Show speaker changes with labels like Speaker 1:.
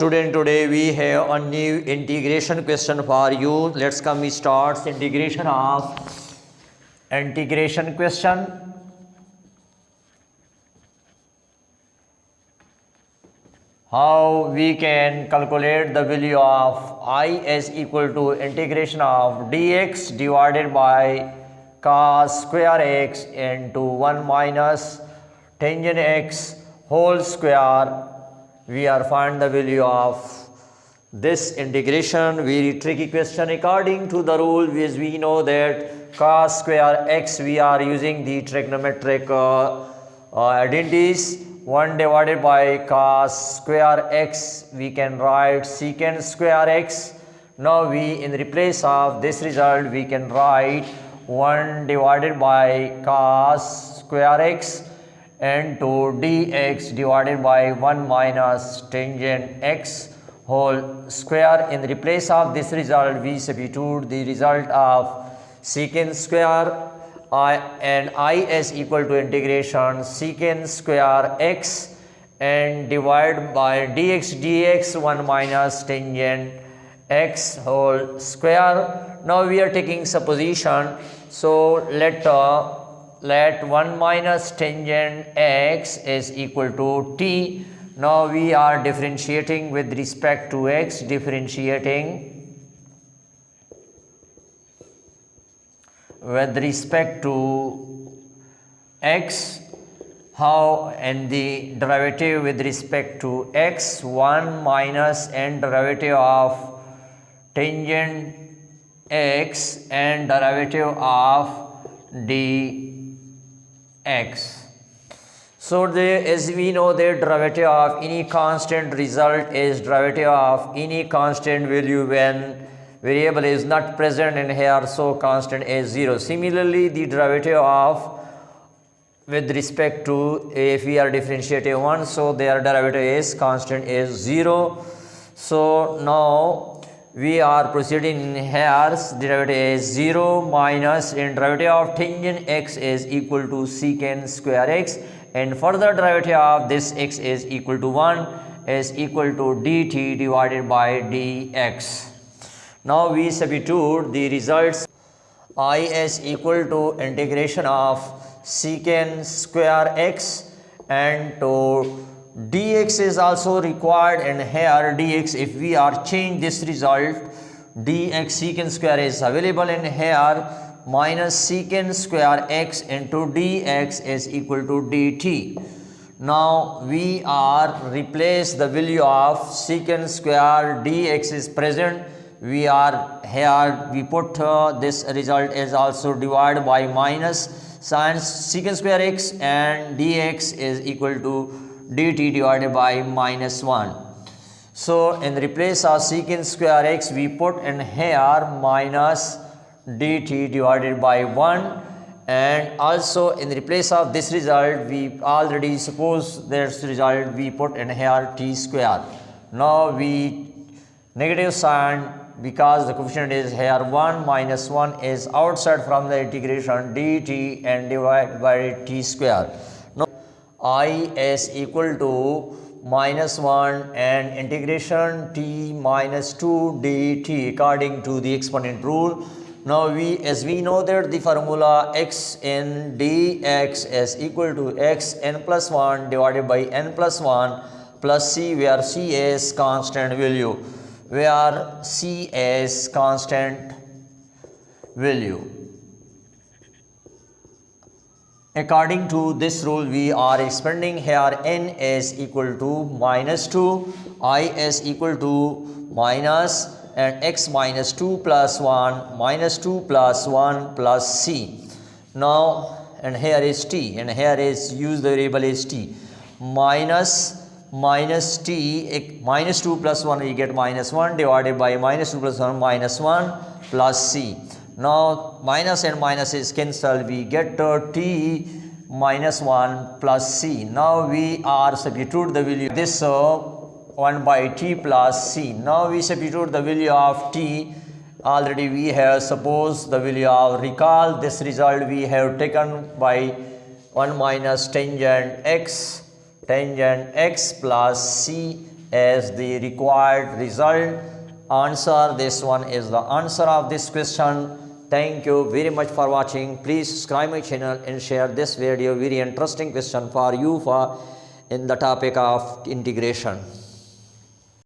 Speaker 1: Student, today we have a new integration question for you. Let's come we start integration question. How we can calculate the value of I is equal to integration of dx divided by cos square x into 1 minus tangent x whole square. We are find the value of this integration. Very tricky question. According to the rule, which we know that cos square x, we are using the trigonometric identities. 1 divided by cos square x, we can write secant square x. Now we, in replace of this result, we can write 1 divided by cos square x into dx divided by 1 minus tangent x whole square. In the place of this result, we substitute the result of secant square and I is equal to integration secant square x and divide by dx 1 minus tangent x whole square. Now we are taking supposition. So let 1 minus tangent x is equal to t. Now we are differentiating with respect to x, differentiating with respect to x. How? And the derivative with respect to x, 1 minus and derivative of tangent x and derivative of dx. So as we know that derivative of any constant result is derivative of any constant value when variable is not present in here, so constant is 0. Similarly, the derivative of with respect to if we are differentiating 1, so their derivative is constant is 0. So now we are proceeding here, derivative is 0 minus and derivative of tangent x is equal to secant square x, and further derivative of this x is equal to 1 is equal to dt divided by dx. Now we substitute the results. I is equal to integration of secant square x and to dx is also required, and here dx, if we are change this result, dx secant square is available in here, minus secant square x into dx is equal to dt. Now we are replace the value of secant square, dx is present, we are here we put this result is also divided by minus sin secant square x and dx is equal to dt divided by minus 1. So in the place of secant square x, we put in here minus dt divided by 1, and also in the place of this result, we already suppose this result we put in here t square. Now we negative sign because the coefficient is here 1 minus 1 is outside from the integration dt and divide by t square. I is equal to minus 1 and integration t minus 2 dt according to the exponent rule. Now as we know that the formula x in dx is equal to x n plus 1 divided by n plus 1 plus c, where c is constant value, where c is constant value. According to this rule, we are expanding here n is equal to minus 2, I is equal to minus and x minus 2 plus 1 minus 2 plus 1 plus c. Now and here is t and here is use the variable is t minus t minus 2 plus 1, we get minus 1 divided by minus 2 plus 1 minus 1 plus c. Now minus and minus is cancelled, we get t minus 1 plus c. Now we are substitute the value this 1 by t plus c. Now we substitute the value of t. Already we have supposed the value of, recall this result we have taken by 1 minus tangent x plus c as the required result. Answer, this one is the answer of this question. Thank you very much for watching. Please subscribe my channel and share this video. Very interesting question for you for in the topic of integration.